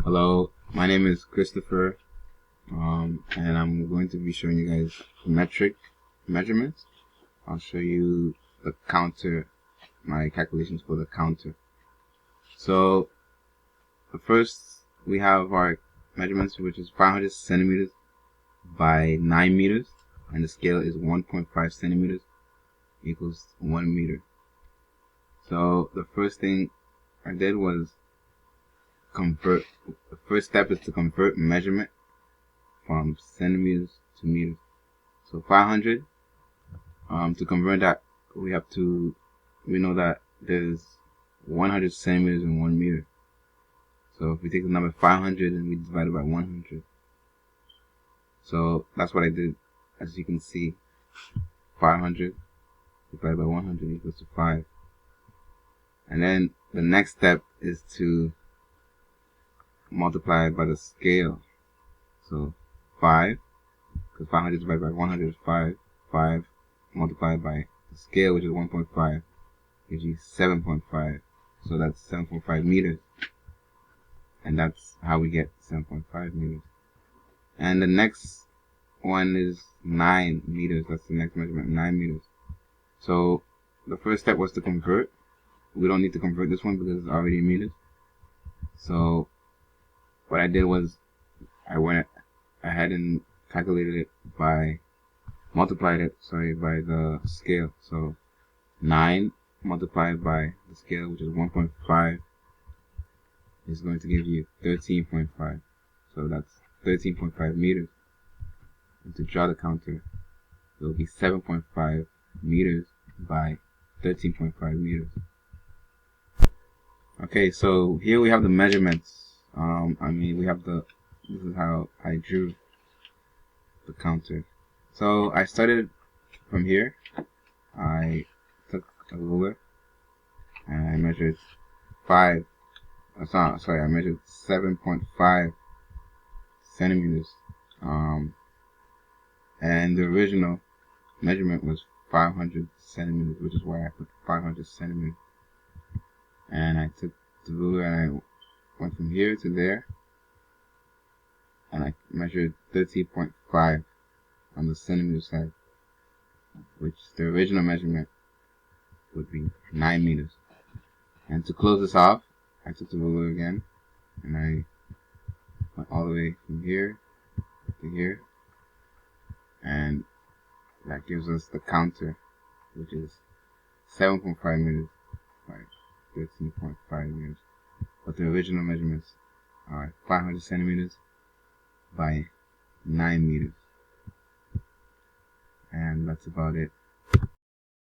Hello, my name is Christopher, and I'm going to be showing you guys metric measurements. I'll show you the counter, my calculations for the counter. So, the first we have our measurements, which is 500 centimeters by 9 meters, and the scale is 1.5 centimeters equals 1 meter. So, the first thing I did was the first step is to convert measurement from centimeters to meters. So 500, to convert that, we know that there's 100 centimeters in 1 meter. So if we take the number 500 and we divide it by 100, so that's what I did. As you can see, 500 divided by 100 equals to 5. And then the next step is to multiply it by the scale. So 5, because 500 divided by 100 is 5. 5 multiplied by the scale, which is 1.5, gives you 7.5. So that's 7.5 meters. And that's how we get 7.5 meters. And the next one is 9 meters. That's the next measurement, 9 meters. So the first step was to convert. We don't need to convert this one because it's already in meters. So what I did was I went ahead and calculated it multiplied it by the scale. So 9 multiplied by the scale, which is 1.5, is going to give you 13.5. So that's 13.5 meters. And to draw the counter, it will be 7.5 meters by 13.5 meters. Okay, so here we have the measurements. This is how I drew the counter. So I started from here. I took a ruler and I measured I measured 7.5 centimeters. And the original measurement was 500 centimeters, which is why I put 500 centimeters. And I took the ruler and I went from here to there, and I measured 13.5 on the centimeter side, which the original measurement would be 9 meters. And to close this off, I took the ruler again and I went all the way from here to here, and that gives us the counter, which is 7.5 meters by 13.5 meters. But the original measurements are 500 centimeters by 9 meters. And that's about it.